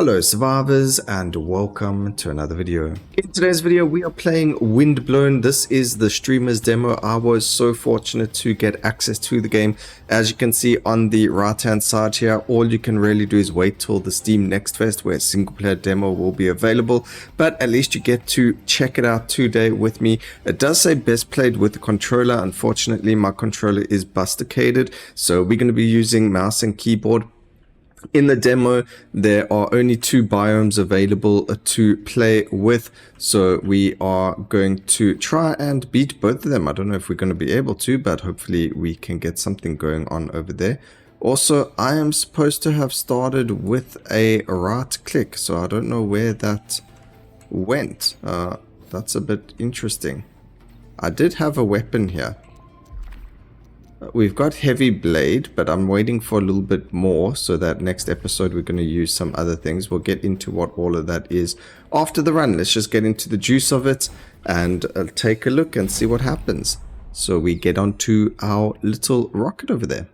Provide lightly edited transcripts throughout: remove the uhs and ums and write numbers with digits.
Hello survivors and welcome to another video. In today's video we are playing Windblown. This is the streamer's demo. I was so fortunate to get access to the game. As you can see on the right hand side here, all you can really do is wait till the Steam Next Fest where a single player demo will be available, but at least you get to check it out today with me. It does say best played with the controller. Unfortunately my controller is busticated, so we're going to be using mouse and keyboard. In the demo, there are only 2 biomes available to play with, so we are going to try and beat both of them. I don't know if we're going to be able to, but hopefully we can get something going on over there. Also, I am supposed to have started with a right click, so I don't know where that went. That's a bit interesting. I did have a weapon here. We've got heavy blade, but I'm waiting for a little bit more so that next episode we're going to use some other things. We'll get into what all of that is after the run. Let's just get into the juice of it and take a look and see what happens. So we get onto our little rocket over there.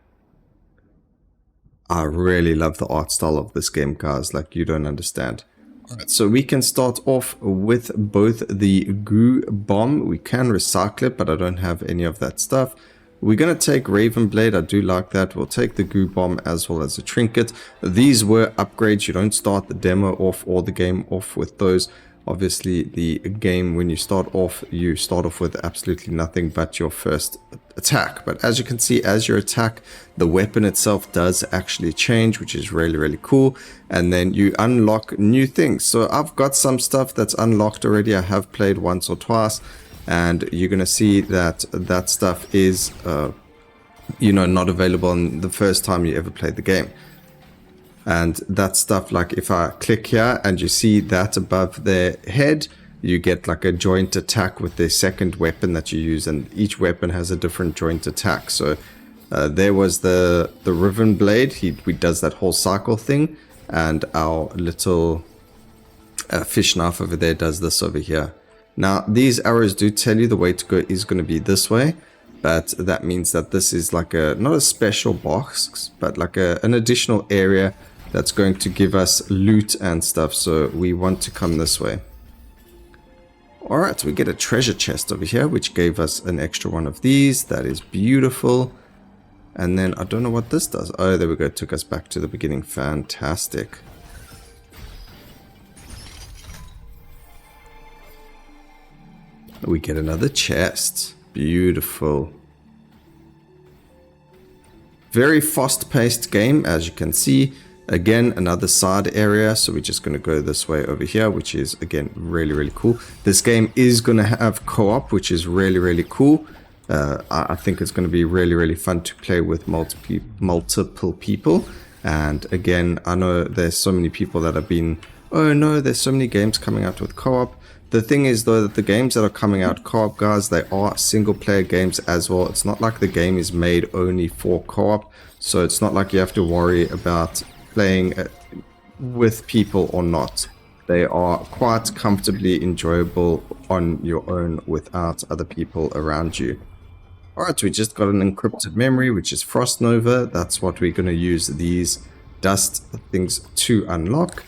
I really love the art style of this game, guys, like you don't understand. Alright, so we can start off with both the goo bomb. We can recycle it, but I don't have any of that stuff. We're going to take Raven Blade. I do like that. We'll take the Goo Bomb as well as a Trinket. These were upgrades. You don't start the demo off or the game off with those. Obviously, the game, when you start off with absolutely nothing but your first attack. But as you can see, as your attack, the weapon itself does actually change, which is really, really cool. And then you unlock new things. So I've got some stuff that's unlocked already. I have played once or twice. And you're going to see that that stuff is, not available on the first time you ever played the game. And that stuff, like if I click here and you see that above their head, you get like a joint attack with the second weapon that you use. And each weapon has a different joint attack. So there was the Riven Blade. He does that whole cycle thing. And our little fish knife over there does this over here. Now, these arrows do tell you the way to go is going to be this way, but that means that this is like not a special box, but like an additional area that's going to give us loot and stuff, so we want to come this way. Alright, we get a treasure chest over here, which gave us an extra one of these. That is beautiful. And then, I don't know what this does. Oh, there we go, it took us back to the beginning. Fantastic. We get another chest. Beautiful. Very fast-paced game, as you can see. Again, another side area. So we're just going to go this way over here, which is, again, really, really cool. This game is going to have co-op, which is really, really cool. I think it's going to be really, really fun to play with multiple people. And again, I know there's so many people that have been, oh no, there's so many games coming out with co-op. The thing is, though, that the games that are coming out co-op, guys, they are single-player games as well. It's not like the game is made only for co-op, so it's not like you have to worry about playing with people or not. They are quite comfortably enjoyable on your own without other people around you. Alright, we just got an encrypted memory, which is Frost Nova. That's what we're going to use these dust things to unlock.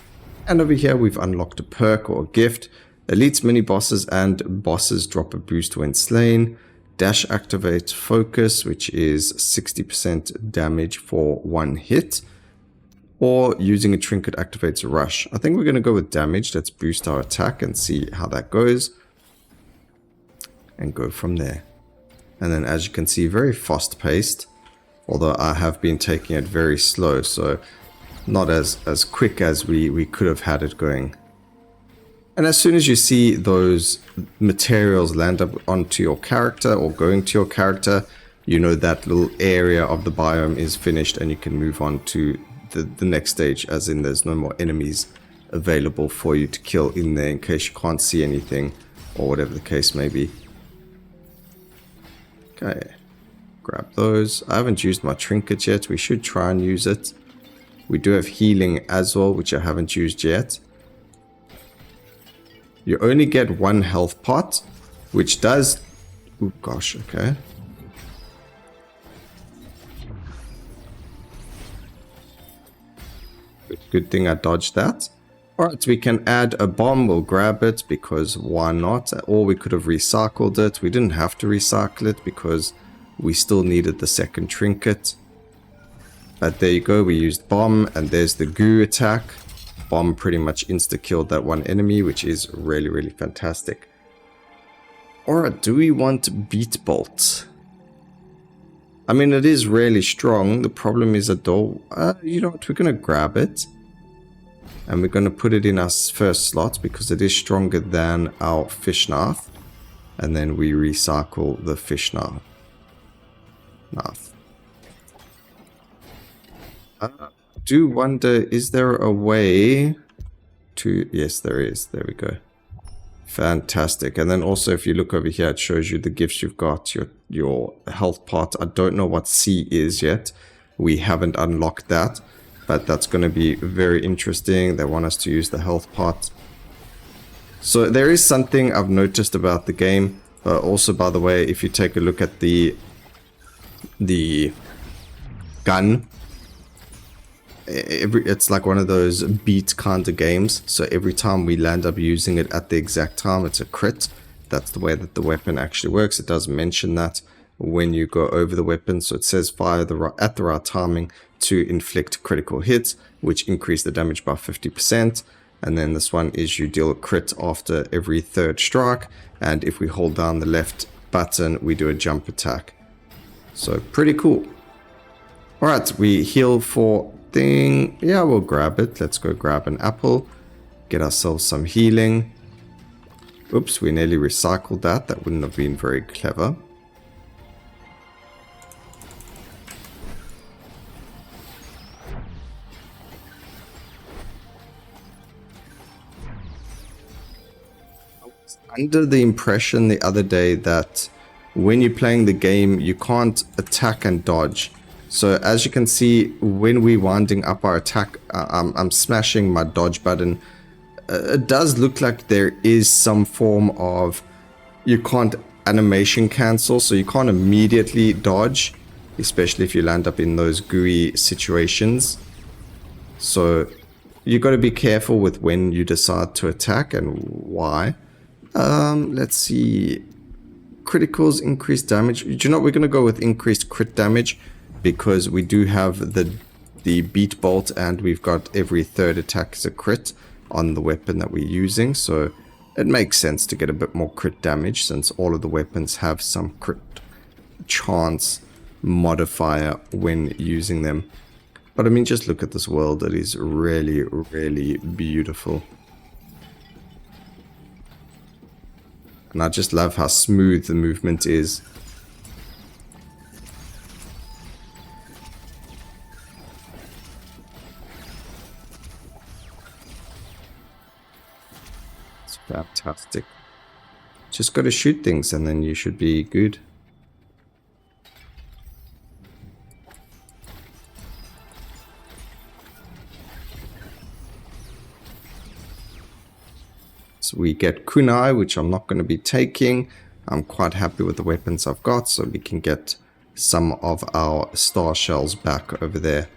And over here, we've unlocked a perk or a gift. Elites, mini-bosses, and bosses drop a boost when slain. Dash activates focus, which is 60% damage for 1 hit. Or using a trinket activates rush. I think we're going to go with damage. Let's boost our attack and see how that goes. And go from there. And then as you can see, very fast-paced. Although I have been taking it very slow, so not as quick as we could have had it going. And as soon as you see those materials land up onto your character or going to your character, you know that little area of the biome is finished and you can move on to the next stage, as in there's no more enemies available for you to kill in there in case you can't see anything or whatever the case may be. Okay, grab those. I haven't used my trinket yet. We should try and use it. We do have healing as well, which I haven't used yet. You only get 1 health pot, which does... Oh gosh, okay. Good thing I dodged that. Alright, we can add a bomb, we'll grab it because why not? Or we could have recycled it. We didn't have to recycle it because we still needed the second trinket. But there you go, we used bomb, and there's the goo attack. Bomb pretty much insta-killed that one enemy, which is really, really fantastic. Alright, do we want beat bolt? I mean, it is really strong. The problem is a door. You know what, we're going to grab it. And we're going to put it in our first slot because it is stronger than our fish knife. And then we recycle the fish knife. I do wonder, is there a way to... Yes, there is. There we go. Fantastic. And then also, if you look over here, it shows you the gifts you've got, your health part. I don't know what C is yet. We haven't unlocked that. But that's going to be very interesting. They want us to use the health part. So there is something I've noticed about the game. Also, by the way, if you take a look at the gun, it's like one of those beat kind of games. So every time we land up using it at the exact time, it's a crit. That's the way that the weapon actually works. It does mention that when you go over the weapon. So it says fire at the right timing to inflict critical hits, which increase the damage by 50%. And then this one is you deal a crit after every third strike. And if we hold down the left button, we do a jump attack. So pretty cool. Alright, we heal for thing. Yeah, we'll grab it. Let's go grab an apple. Get ourselves some healing. Oops, we nearly recycled that. That wouldn't have been very clever. Under the impression the other day that when you're playing the game, you can't attack and dodge. So as you can see, when we're winding up our attack, I'm smashing my dodge button. It does look like there is some form of, you can't animation cancel, so you can't immediately dodge, especially if you land up in those gooey situations. So you got to be careful with when you decide to attack and why. Let's see. Criticals, increased damage. Do you know what? We're going to go with increased crit damage because we do have the beat bolt and we've got every third attack as a crit on the weapon that we're using. So it makes sense to get a bit more crit damage since all of the weapons have some crit chance modifier when using them. But I mean, just look at this world. It is really, really beautiful. And I just love how smooth the movement is. It's fantastic. Just got to shoot things and then you should be good. So we get kunai, which I'm not going to be taking. I'm quite happy with the weapons I've got, so we can get some of our star shells back over there.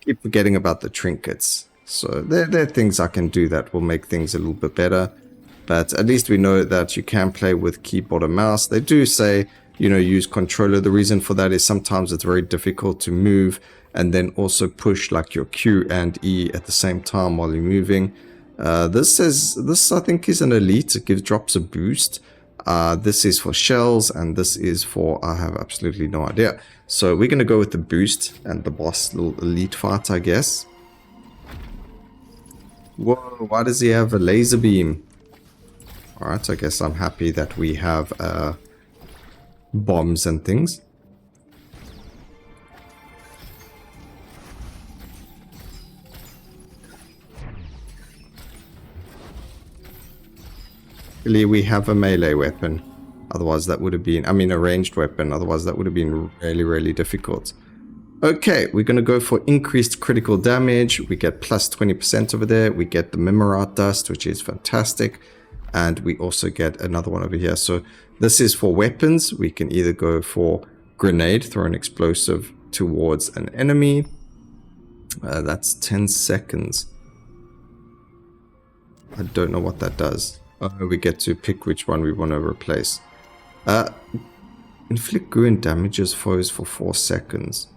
Keep forgetting about the trinkets. So there are things I can do that will make things a little bit better. But at least we know that you can play with keyboard and mouse. They do say, you know, use controller. The reason for that is sometimes it's very difficult to move and then also push like your Q and E at the same time while you're moving. This I think is an elite. It drops a boost. This is for shells and this is for, I have absolutely no idea. So we're going to go with the boost and the boss little elite fight, I guess. Whoa, why does he have a laser beam? Alright, I guess I'm happy that we have bombs and things. Luckily we have a melee weapon. Otherwise that would have been, I mean a ranged weapon, otherwise that would have been really, really difficult. Okay, we're going to go for increased critical damage. We get plus 20% over there. We get the Memorat dust, which is fantastic. And we also get another one over here. So this is for weapons. We can either go for grenade, throw an explosive towards an enemy. That's 10 seconds. I don't know what that does. We get to pick which one we want to replace. Inflict goo and damages foes for 4 seconds.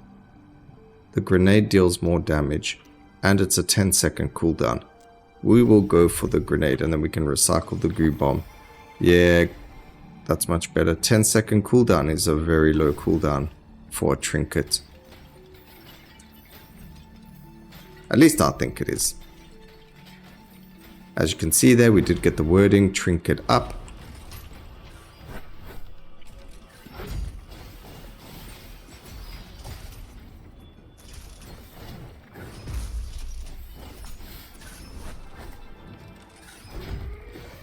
The grenade deals more damage, and it's a 10-second cooldown. We will go for the grenade, and then we can recycle the goo bomb. Yeah, that's much better. 10-second cooldown is a very low cooldown for a trinket. At least I think it is. As you can see there, we did get the wording trinket up.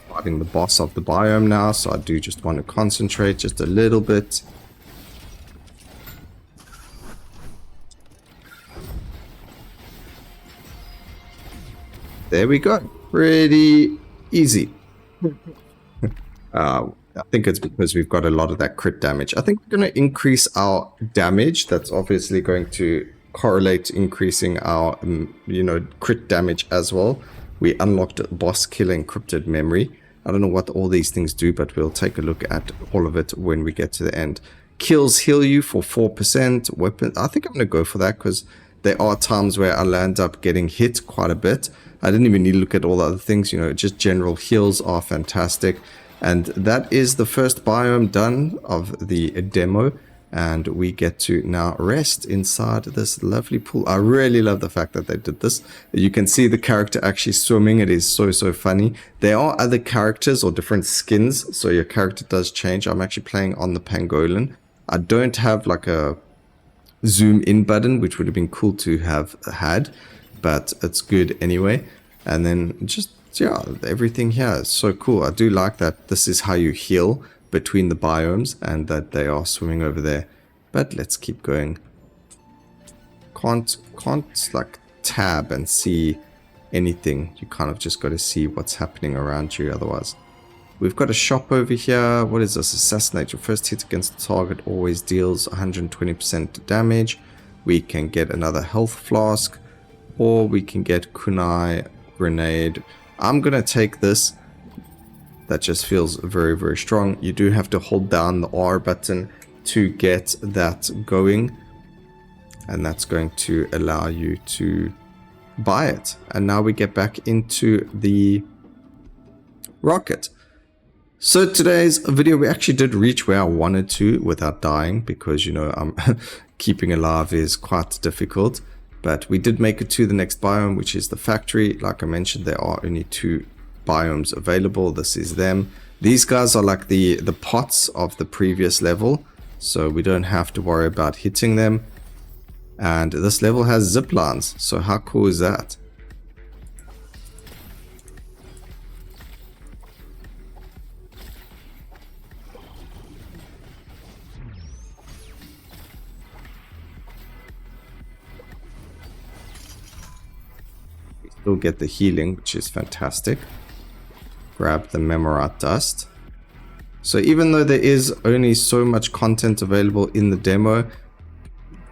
Fighting the boss of the biome now, so I do just want to concentrate just a little bit. There we go. Pretty easy. I think it's because we've got a lot of that crit damage. I think we're going to increase our damage. That's obviously going to correlate to increasing our, crit damage as well. We unlocked boss kill encrypted memory. I don't know what all these things do, but we'll take a look at all of it when we get to the end. Kills heal you for 4%. Weapon, I think I'm going to go for that because there are times where I'll end up getting hit quite a bit. I didn't even need to look at all the other things, just general heals are fantastic. And that is the first biome done of the demo. And we get to now rest inside this lovely pool. I really love the fact that they did this. You can see the character actually swimming. It is so, so funny. There are other characters or different skins, so your character does change. I'm actually playing on the pangolin. I don't have like a zoom in button, which would have been cool to have had, but it's good anyway. And then just, yeah, everything here is so cool. I do like that this is how you heal between the biomes and that they are swimming over there. But let's keep going. Can't like tab and see anything. You kind of just got to see what's happening around you otherwise. We've got a shop over here. What is this? Assassinate. Your first hit against the target always deals 120% damage. We can get another health flask, or we can get kunai grenade. I'm gonna take this. That just feels very, very strong. You do have to hold down the R button to get that going. And that's going to allow you to buy it. And now we get back into the rocket. So today's video, we actually did reach where I wanted to without dying. Because, keeping alive is quite difficult. But we did make it to the next biome, which is the factory. Like I mentioned, there are only 2 biomes available. This is them. These guys are like the pots of the previous level, so we don't have to worry about hitting them. And this level has zip lines, so how cool is that? We still get the healing, which is fantastic. Grab the Memorat dust. So even though there is only so much content available in the demo,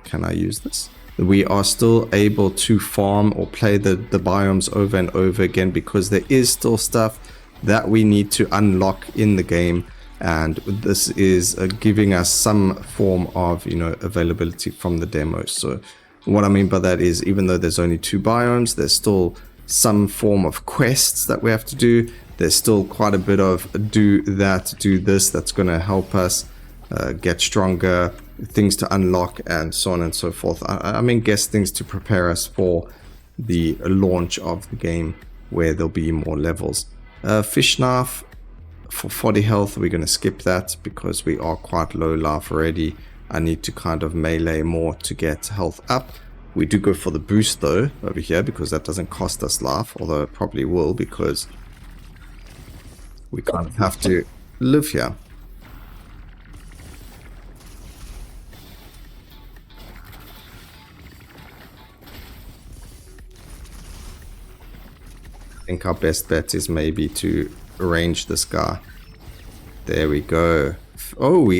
can I use this? We are still able to farm or play the biomes over and over again because there is still stuff that we need to unlock in the game, and this is giving us some form of availability from the demo. So what I mean by that is, even though there's only 2 biomes, there's still some form of quests that we have to do. There's still quite a bit of do that, do this, that's going to help us get stronger, things to unlock, and so on and so forth. I mean, guess things to prepare us for the launch of the game where there'll be more levels. Fish knife for 40 health, we're going to skip that because we are quite low life already. I need to kind of melee more to get health up. We do go for the boost though over here because that doesn't cost us life, although it probably will because we kind of have to live here. think our best bet is maybe to range this guy. There we go. Oh,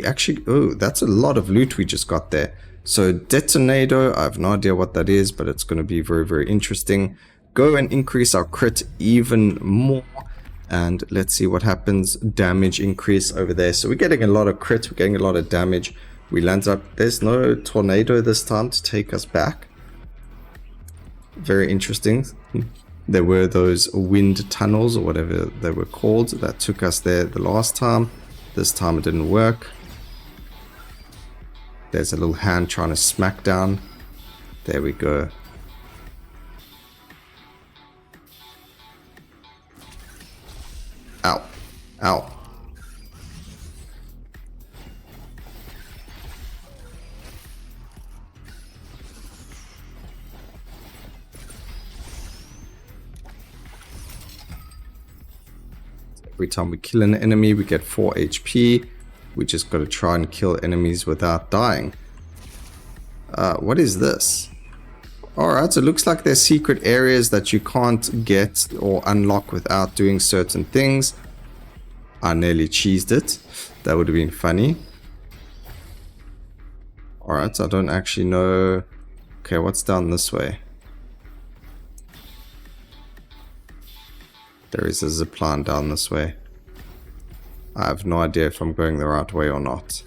that's a lot of loot we just got there. So detonator, I have no idea what that is, but it's going to be very, very interesting. Go and increase our crit even more. And let's see what happens. Damage increase over there. So we're getting a lot of crit, we're getting a lot of damage. We land up, there's no tornado this time to take us back. Very interesting. There were those wind tunnels or whatever they were called that took us there the last time. This time it didn't work. There's a little hand trying to smack down. There we go. Ow. Ow. Every time we kill an enemy, we get 4 HP. We just got to try and kill enemies without dying. What is this? Alright, so it looks like there's secret areas that you can't get or unlock without doing certain things. I nearly cheesed it. That would have been funny. Alright, so I don't actually know. Okay, what's down this way? There is a zipline down this way. I have no idea if I'm going the right way or not.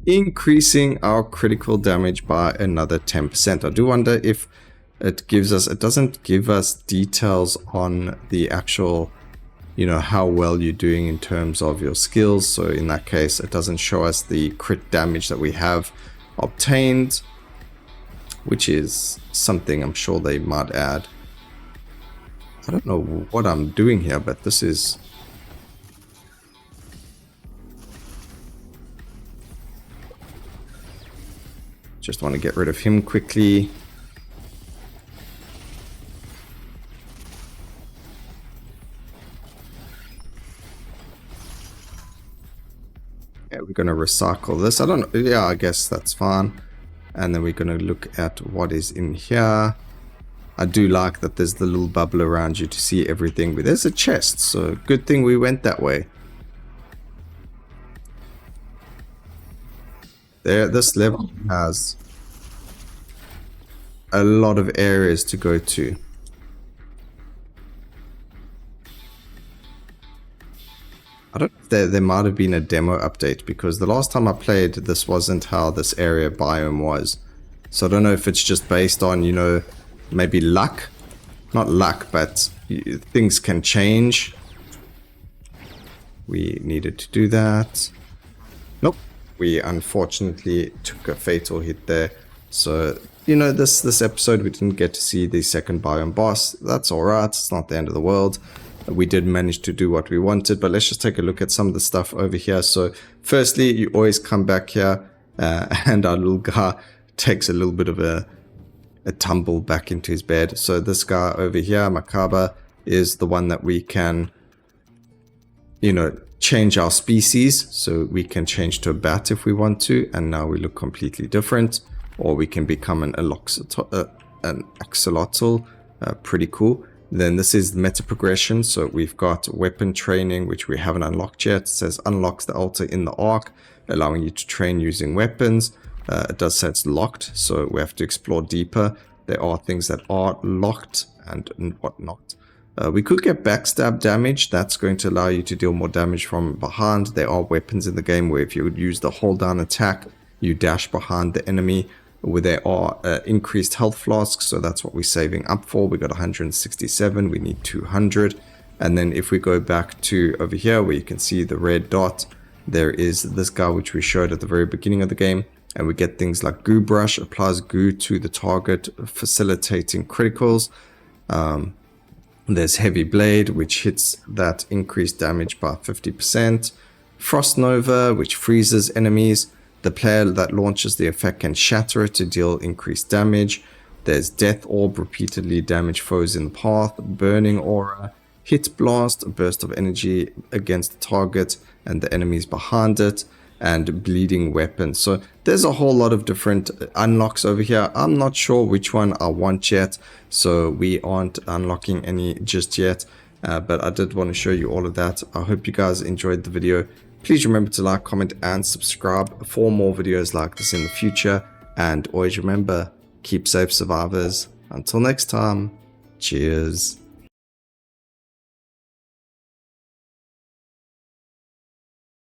Increasing our critical damage by another 10%. I do wonder if it gives us, it doesn't give us details on the actual, you know, how well you're doing in terms of your skills. So in that case, it doesn't show us the crit damage that we have obtained, which is something I'm sure they might add. I don't know what I'm doing here, but this is... Just want to get rid of him quickly. Yeah, we're going to recycle this. I don't know. Yeah, I guess that's fine. And then we're going to look at what is in here. I do like that there's the little bubble around you to see everything. But there's a chest, so good thing we went that way. There, this level has a lot of areas to go to. I don't know if there might have been a demo update, because the last time I played, this wasn't how this area biome was. So I don't know if it's just based on, you know, maybe luck. Not luck, but things can change. We needed to do that. Nope. We unfortunately took a fatal hit there. So, you know, this episode we didn't get to see the second biome boss. That's alright, it's not the end of the world. We did manage to do what we wanted, but let's just take a look at some of the stuff over here. So, firstly, you always come back here, and our little guy takes a little bit of a tumble back into his bed. So this guy over here, Macabre, is the one that we can, you know, change our species. So we can change to a bat if we want to, and now we look completely different. Or we can become an axolotl. Pretty cool. Then this is the meta progression. So we've got weapon training, which we haven't unlocked yet. It says unlocks the altar in the arc, allowing you to train using weapons. It does say it's locked, so we have to explore deeper. There are things that are locked and whatnot. We could get backstab damage. That's going to allow you to deal more damage from behind. There are weapons in the game where if you would use the hold down attack, you dash behind the enemy. Where there are increased health flasks, so that's what we're saving up for. We got 167, we need 200. And then if we go back to over here where you can see the red dot, there is this guy which we showed at the very beginning of the game. And we get things like Goo Brush, applies goo to the target, facilitating criticals. There's Heavy Blade, which hits that increased damage by 50%. Frost Nova, which freezes enemies. The player that launches the effect can shatter it to deal increased damage. There's Death Orb, repeatedly damage foes in the path, Burning Aura, Hit Blast, a burst of energy against the target and the enemies behind it, and Bleeding Weapon. So there's a whole lot of different unlocks over here. I'm not sure which one I want yet, so we aren't unlocking any just yet, but I did want to show you all of that. I hope you guys enjoyed the video. Please remember to like, comment, and subscribe for more videos like this in the future, and always remember, keep safe, survivors. Until next time, cheers.